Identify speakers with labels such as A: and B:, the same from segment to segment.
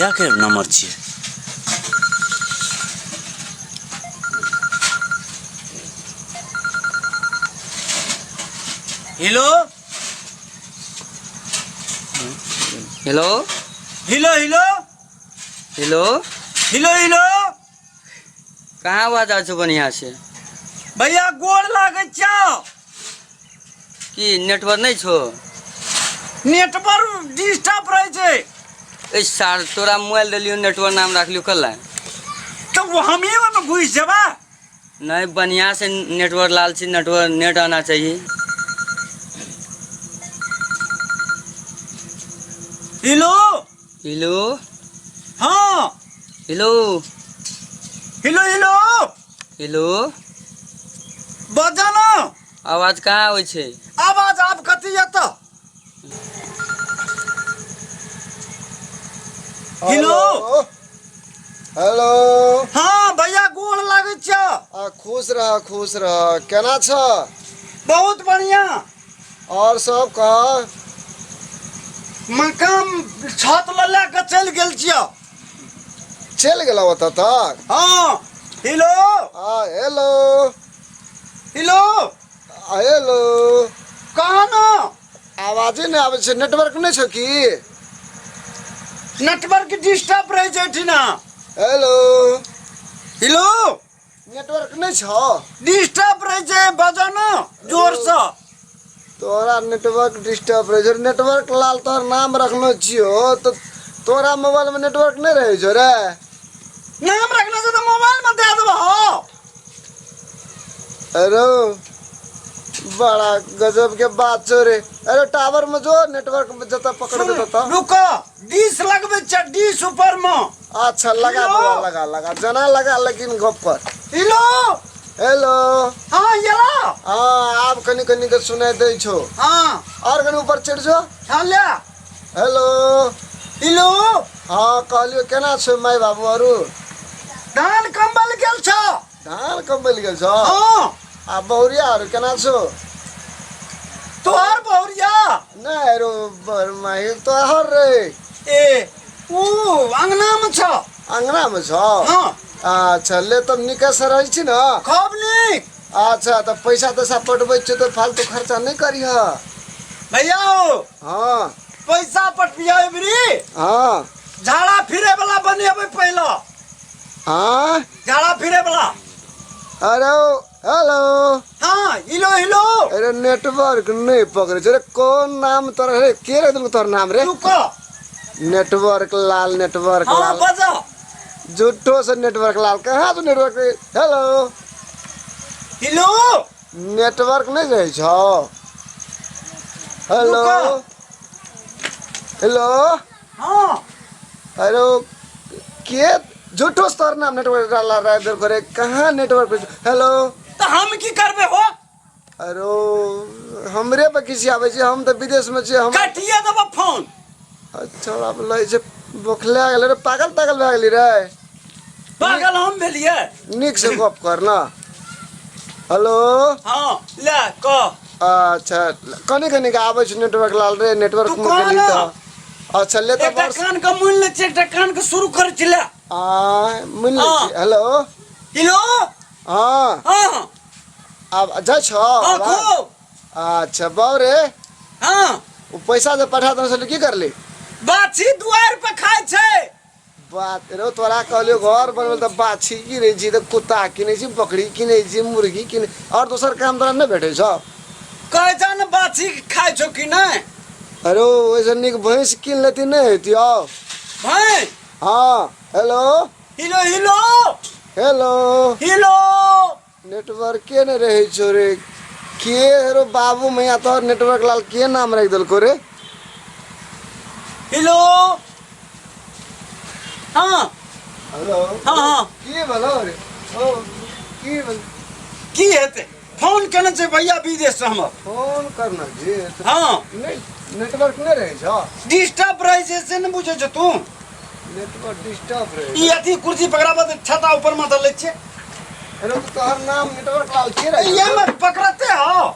A: भैया के नंबर छे। Hello
B: hello
A: hello hello
B: hello
A: hello hello
B: कहाँ आवाज आ छो बढ़िया से?
A: भैया गोड़ लागे छो
B: कि नेटवर्क नहीं छो?
A: नेटवर्क डिस्टर्ब रहे छे।
B: ए सार तोरा मोबाइल दिलियो नेटवर्क नाम रख लियो कल
A: तो वो हम ही में घुस जाबा।
B: नहीं बढ़िया से नेटवर्क लाल सी नेटवर्क नेट आना चाहिए।
A: हेलो
B: हेलो
A: हाँ
B: हेलो
A: हेलो हेलो
B: हेलो
A: बजा ना
B: आवाज कहाँ आवे छे?
A: आवाज आप कथी जाता। हेलो
C: हेलो
A: हाँ भैया गोड़ लागे छो।
C: खुश रह केना छ?
A: बहुत बढ़िया।
C: और सब कह।
A: मकान छत ले के चल गेल छियो।
C: चल गेला ओतऽ तक?
A: हाँ हेलो
C: हेलो
A: हेलो
C: हेलो
A: कहाँ ना
C: आवाजे नहीं आवे छै। नेटवर्क नहीं छौ की?
A: नेटवर्क डिस्टर्ब रहे छै ना।
C: हेलो
A: हेलो
C: नेटवर्क नहीं छौ?
A: डिस्टर्ब रहे छै बजा ना जोर से।
C: तोरा नेटवर्क डिस्टर्ब रहे छै। नेटवर्क लाल तोहर नाम रखनो छियो तो तोरा मोबाइल में नेटवर्क नहीं रहे छौ रे?
A: नाम रखना से तो मोबाइल में दे देबो।
C: अरे बड़ा गजब के बात छो रे। अरे टावर में जो नेटवर्क में जता पकड़ देता।
A: रुको डिश लगबे छ डिश ऊपर में।
C: अच्छा लगा दो लगा जना लगा लेकिन गप कर।
A: हेलो
C: हेलो
A: हाँ येला
C: हाँ आप कनी कनी के सुनाई दे छो।
A: हाँ
C: और कनी ऊपर चढ़ जो।
A: हाँ ले
C: हेलो
A: हेलो
C: हाँ कहलियो केना छो माय बाबू अरु?
A: धान कंबल गेल छ।
C: धान कंबल गेल छो?
A: हाँ
C: आ बहुरिया अरु केना छो?
A: तोहर बहुरिया
C: नहीं रो माही तोहर रे।
A: ए ओ अंगना में छ।
C: अंगना में छो?
A: हाँ
C: अच्छा ले तब निके से रही छी ना?
A: खूब नीक।
C: अच्छा तो पैसा तैसा पटबै छ तो फालतू खर्चा नहीं करिह।
A: भैया
C: हाँ
A: पैसा पटबिया एबरी
C: हाँ
A: झाड़ा फिरे वाला बनेबे पहले।
C: हाँ
A: झाड़ा फिरे वाला।
C: अरे हेलो
A: हाँ हेलो हेलो
C: अरे नेटवर्क नहीं पकड़े छे रे। कौन नाम तोरा रे? के रे तोर नाम रे?
A: रुको
C: नेटवर्क नेटवर्क
A: हाँ
C: लाल
A: बजा।
C: झूठो से नेटवर्क लाल कहाँ तो नेटवर्क? हेलो
A: हेलो
C: नेटवर्क नहीं रहे छो? हेलो
A: रुको।
C: हेलो
A: हाँ
C: अरे के झूठो से तोर नाम नेटवर्क डाला रहा इधर करे कहाँ नेटवर्क? हेलो
A: तो हम की करबे हो?
C: अरे हमरे पे किसी आवे छे। हम तो विदेश में छे। हम
A: काटिए देबो फोन।
C: अच्छा आप लई छे बोखला गेल रे। पागल पागल भए गेली रे।
A: पागल हम भेलिए।
C: निक से गप कर ना। हेलो
A: हाँ ले कह।
C: अच्छा कनी कनी के आवे छे नेटवर्क लाल रे। नेटवर्क
A: तू
C: में
A: कह
C: गेली
A: ना।
C: तो अच्छा ले तो
A: एकटा कान का मूल ले छे एकटा कान के शुरू कर चले।
C: मिल ले छी। हेलो
A: हेलो
C: हाँ
A: हाँ
C: अब जा छो?
A: हाँ खूब।
C: अच्छा बाऊ रे
A: हाँ
C: वो पैसा जो पठा दो से की कर ली?
A: बाछी दुआर पे खाए छे।
C: बात रे तोरा कहलियो घर बनबे त बाछी किनै छी त कुत्ता किनै छी बकरी किनै छी मुर्गी किनै और दोसर काम तोरा नहीं भेटे छ?
A: कहे जा न बाछी खाए छो कि नहीं?
C: अरे वैसे निक भैंस किन लेती नहीं हेतियो?
A: भाई
C: हाँ hello
A: hello hello
C: hello
A: hello
C: network के नहीं रहे छो रे। के हेरो बाबू मैया तोहर नेटवर्क लाल के नाम रख देलको रे?
A: हेलो हाँ
C: हेलो
A: हाँ हाँ
C: की भेलो रे? ओ की भेल?
A: की हेते? फोन केने छे भैया विदेश से हमर।
C: फोन करना जी।
A: हाँ
C: नहीं नेटवर्क नहीं रहे छ?
A: डिस्टर्ब रहे छे से न बुझे छ तू?
C: नेटवर्क डिस्टर्ब रहे।
A: ई अथी कुर्सी पकड़ाबा त छाता ऊपर माथा ले छे।
C: अरे तो तोहर नाम नेटवर्क लाल के रहे?
A: ये मत पकड़ते हो।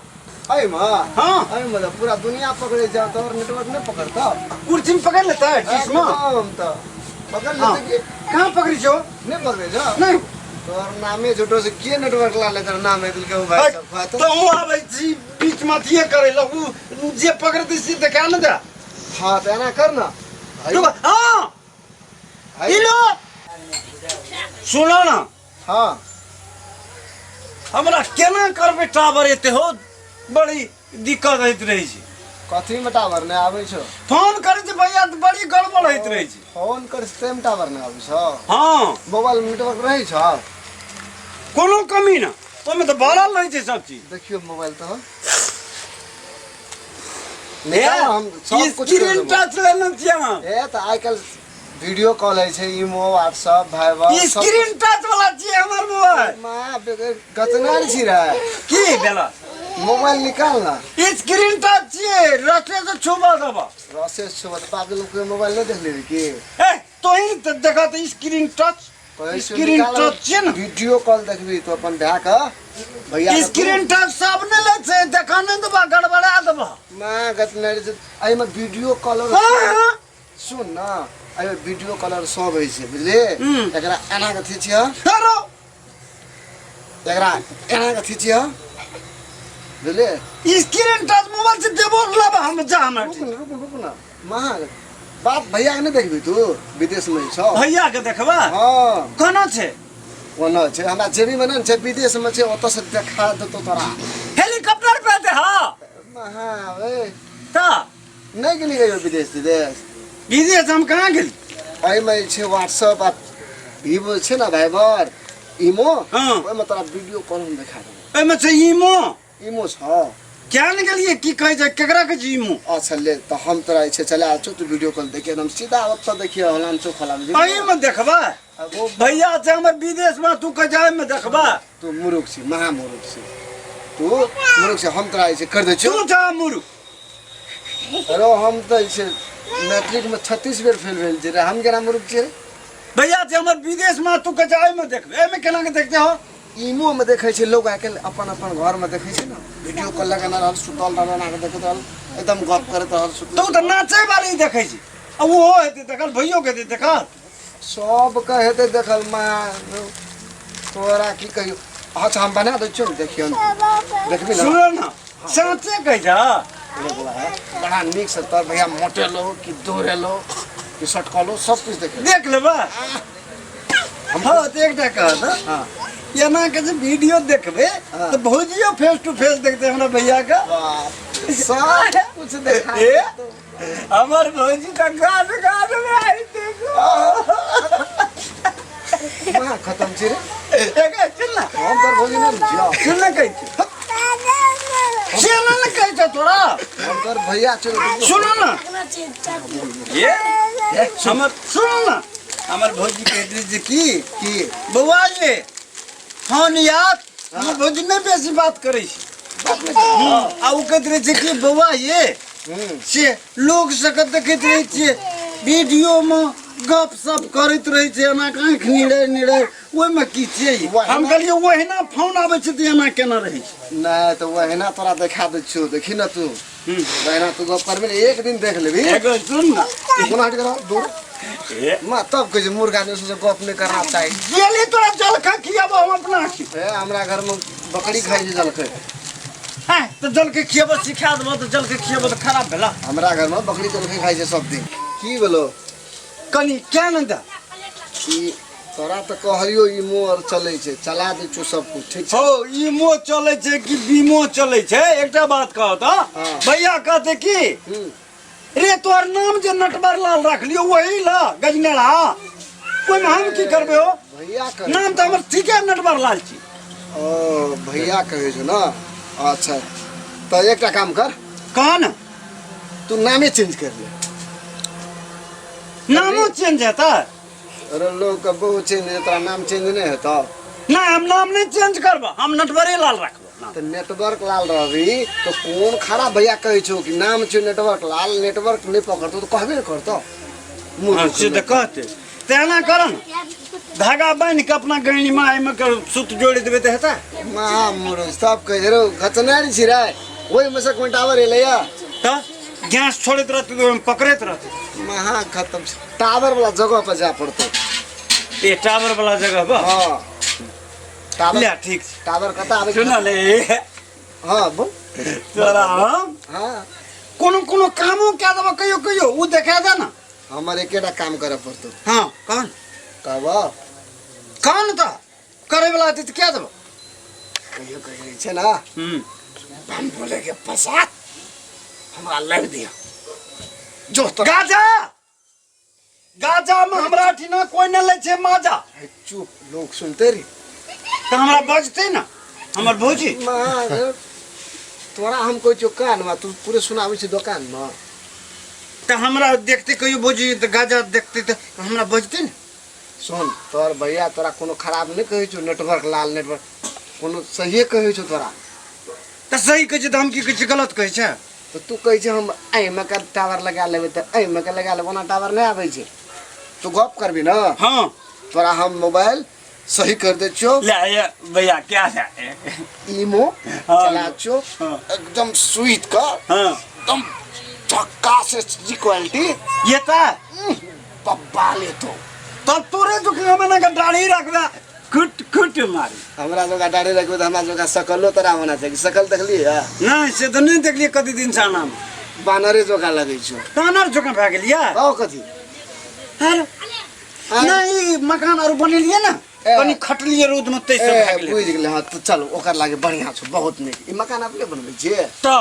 C: अय मां
A: हाँ
C: अय मतलब पूरा दुनिया पकड़े जा तोहर नेटवर्क नहीं पकड़ता?
A: कुर्सी में पकड़ लेता है डिश में।
C: एकदम तो पकड़
A: हाँ।
C: लेते कि
A: कहाँ पकड़ी छो
C: नहीं पकड़े छ
A: नहीं
C: तोर नामे झूठो से के नेटवर्क ला ले तर नाम है दिल के भाई सब बात
A: तो वो आबै छी बीच में थिए करे लगू जे पकड़ते से देखा न दे
C: हां त एना कर ना
A: तो हां हेलो सुनो ना
C: हां
A: हमरा केना करबे टावर एते हो बड़ी दिक्कत होइत रही छै
C: कथी में टावर ने आबै छ
A: फोन करे छै भैया तो बड़ी गड़बड़ होइत रही छै
C: फोन कर सेम टावर ने आबै छ
A: हां
C: मोबाइल में नेटवर्क रहै छ
A: कोनो कमी ना ओमे तो भरल रहै छै सब चीज
C: देखियो मोबाइल तो
A: यार
C: हम सब कुछ
A: स्क्रीन टच लेना छियै
C: ए त आजकल वीडियो कॉल है छै इमो व्हाट्सएप भाइबर
A: स्क्रीन टच वाला छियै हमर मोबाइल
C: मां गतनार छी रे
A: की भेला
C: मोबाइल निकाल ना
A: स्क्रीन टच छियै रस्ते से छुबा दबा
C: रसे सुबह बाप लोग के मोबाइल नहीं देख ले की
A: ए तो ही तो देखा तो स्क्रीन टच स्क्रीन टच छियै ना
C: वीडियो कॉल देखबी तो अपन भै का भैया
A: स्क्रीन टच सब ने ले छै देखा नहीं दबा गड़बड़ा दबा
C: मां गतनार आई में वीडियो कॉलर
A: हां
C: सुन ना आई वीडियो कॉलर सब है छै बुझले एकरा एना कथि छियै
A: हेरो
C: एकरा एना कथि छियै बुझले
A: स्क्रीन टच मोबाइल से देबो लब हम जा हम
C: रुक ना मां बात भैया के नहीं देखबी तू विदेश में छ
A: भैया के देखबा
C: हां
A: कोना छै
C: ओना छै हमरा जेबी में न छै विदेश में छै ओत से देखा देतो तोरा
A: हेलीकॉप्टर पे दे हां
C: महा ए
A: ता
C: नहीं गेली गयो विदेश
A: विदेश हम कहाँ गेली
C: आई में छै व्हाट्सएप आ वीवो छै ना भाइबर इमो
A: हाँ।
C: ओय में तोरा वीडियो कॉल में देखा दे
A: एमे छै इमो
C: इमो छ
A: क्या न गेलिए की कहै छै केकरा के छै इमो
C: अच्छा ले तो हम तोरा छै चले आ तू वीडियो कॉल देखे एकदम सीधा ओत देखियो हलान चो खला में
A: अही में देखबा
C: वो
A: भैया छै हमर विदेश में तू कह जाय में देखबा
C: तू मुरुख छी महा मुरुख छी तू मुरुख छी हम तोरा छै कर दे
A: तू जा मुरु
C: अरे हम तो छै मैट्रिक में 36 बेर फेल भेल छै रे हम केना मुरुख छी
A: भैया छै हमर विदेश में तू कह जाय में देखबे एमे केना के देखते हो
C: इमो में देखे छै लोग आके अपन अपन घर में देखे छै ना वीडियो कॉल लगाना रहल सुतल रहल ना के देखत रहल एकदम गप करत रहल सुतल
A: तू तो नाचे वाली देखै छी आ वो हेते देखल भैयो के देखल
C: सब के हेते देखल मां तोरा की कहियो अच्छा हम बना दै छियो देखियो देखबी ना
A: सुनो ना साचे कह जा
C: बड़ा नीक से तोर भैया मोटे लो कि दोरे लो कि सटका लो सब कुछ देखे
A: देख लेबा हाँ तो एकटा कह ना
C: हां
A: एना के जे वीडियो देखबे
C: हाँ।
A: तो भौजियो फेस टू फेस देखते हमरा भैया का
C: सब कुछ देखा
A: ए हमर भौजी का गान गान में आई देखो
C: मां खत्म छी रे
A: एक सुन ना
C: हम तोर भौजी ना जा
A: सुन ना कह सुन ना कह तोरा
C: हम तोर भैया चलो
A: सुनो ना ये हमर सुनो ना हमर भौजी कहते जे की बौआ ये फोन याद हम भौजी नहीं बेसी बात करे छी आ उ कहते रहे छै कि बौआ ये से लोग सकत देखैत रहे छियै वीडियो में गप सप करैत रहे छै एना आँख निड़ै निड़ै ओहिमे की छियै हम कहलियै ओहिना फोन आबै छै तऽ एना केना रहै छै
C: नहीं तो वहना तोरा देखा दे छियो देखी ना तू वहना तू गप करबे एक दिन देख लेबी
A: एगो सुन ना
C: कोना हट करा दूर मां तब कह मुर्गा ने से गप नहीं करना चाहिए
A: गेली तोरा जलखा खियाबो हम अपना
C: ए हमरा घर में बकरी खाई छै जलखै
A: हैं तो जल के खियाबो सिखा देबो तो जल के खियाबो तो खराब भेला
C: हमरा घर में बकरी जलखै खाई छै सब दिन की बोलो
A: कनी क्या न दा
C: ई तोरा तो कहलियो इमो और चलै छै चला दे छु सब कुछ ठीक छै
A: हो इमो चले छै कि बीमो चले छै एकटा बात कह तो
C: हाँ।
A: भैया कहते की रे तोर नाम जे नटवर लाल रख लियो वही ला गजनेड़ा कोई में हम की करबे हो
C: भैया कह
A: नाम तो हमर ठीके नटवर लाल छी
C: ओ भैया कहै छै ना अच्छा तो एकटा काम कर
A: कौन
C: तू नामे चेंज कर ले
A: नामो चेंज हेता
C: अरे लोग का बहु चेंज तोरा नाम चेंज नहीं हेता
A: ना हम नाम नहीं चेंज करबा हम नटवरे लाल रखबो
C: तो नेटवर्क लाल रहबी तो कौन खराब भैया कहै छौ कि नाम छै नेटवर्क लाल नेटवर्क नहीं पकड़तो तो कहबे न करतो
A: हाँ सीधे कहते तेना कर न धागा बांध के अपना गहनी माय में कर सूत जोड़ देबे तो हेता
C: मां मोरो सब कह रे गचनारी छी रे ओई में से कोई टावर एले या
A: तो गैस छोड़त रहते तो हम पकड़त रहते।
C: महा खत्म टावर वाला जगह पर जा पड़तो।
A: ये टावर वाला जगह बा।
C: हाँ टावर
A: ले ठीक छै।
C: टावर कता आवे
A: सुन ले
C: हाँ बोल
A: तोरा हम
C: हाँ
A: कोनो कोनो कामो क्या देबो कहियो कहियो उ देखा दे ना।
C: हमारे एकेटा काम करे पड़तो।
A: हाँ कौन
C: कहबो
A: कौन था करे वाला तो क्या देबो
C: कहियो कहियो छै ना
A: हम्म
C: हम बोले के पसात हमरा लग दिया जो तो
A: गाजा गाजा में हमरा ठिना कोई न ले छे माजा।
C: चुप लोग सुनते रे
A: तो हमरा बजते ना हमर भौजी।
C: मां तोरा हम कोई दुकान में तू पूरे सुनावे छी दुकान में
A: तो हमरा देखते कहियो भौजी तो गाजा देखते तो हमरा बजते ना।
C: सुन तोर भैया तोरा कोनो खराब नहीं कहे छो नेटवर्क लाल नेटवर्क कोनो सही कहे छो तोरा
A: तो सही कहे छे तो हम की कहे छे गलत कहे छे।
C: तो तू कहे छे हम आई में का टावर लगा लेबे त आई में का लगा लेबो ना टावर नहीं आवे छे तू गप करबी ना।
A: हाँ
C: तोरा हम मोबाइल सही कर दे छो
A: ले ये भैया क्या है
C: इमो
A: हाँ।
C: चला छो
A: हाँ।
C: एकदम स्वीट का
A: हाँ
C: एकदम झक्कास एचडी क्वालिटी
A: ये था
C: पप्पा ले तो
A: तब तोरे जो कि मैंने का दाढ़ी रखवा कुट कुट मारी।
C: हमरा जोगा डारे रखबे त हमरा जोगा सकलो तोरा होना चाहिए सकल देखली है
A: नहीं से तो नहीं देखलिए कदी दिन साना में
C: बानरे जोगा लगे छो
A: तानर जोका भाग लिया।
C: आओ कथी
A: अरे नहीं मकान और बन लिए ना कनी खटलिए रोड में तै सब भाग
C: ए
A: ले
C: बुझ गेले हां तो चलो ओकर लागे बढ़िया छो बहुत नीक ई मकान अपने बनबै छे
A: तो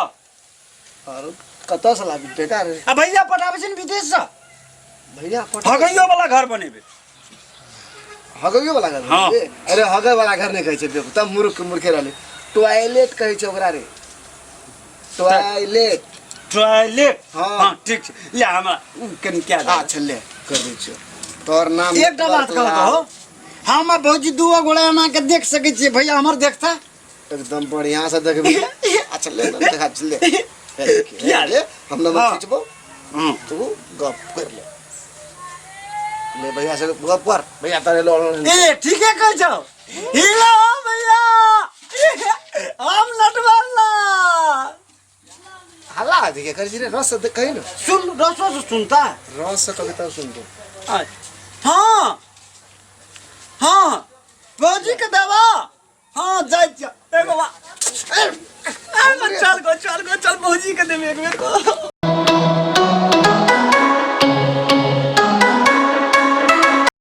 C: और कत से लागी बेटा रे
A: अब भैया पठाबे छै विदेश से
C: भैया
A: भगैयो वाला घर बनेबे।
C: हगैयो वाला घर
A: हाँ।
C: रे अरे हगै वाला घर नहीं कहै छे देखो तब मूर्ख मूर्खे रहले टॉयलेट कहै छे ओकरा रे टॉयलेट
A: टॉयलेट
C: हाँ।
A: हाँ ठीक छै ले हमरा कनी क्या दे
C: अच्छा ले कर दै छो तोर नाम
A: एकटा बात कह दो हम भौजी दुआ गोड़ा ना के देख सकै छी भैया हमर देखता
C: एकदम बढ़िया से देखबी अच्छा ले ना देखा ले
A: क्या
C: ले हम नंबर
A: हाँ।
C: खींचबो
A: हां
C: तू गप कर ले भैया से गप कर भैया तारे लो
A: ए ठीक है कह जाओ हिलो भैया हम नटवाला
C: हल्ला दिखे कर जी रे रस से कहीं ना
A: सुन रसो से सुनता है।
C: रस से कविता सुन दो
A: हाँ हाँ भौजी के देवा हाँ जाय जा एगो बा चल गो चल भौजी के देबे एक बेर को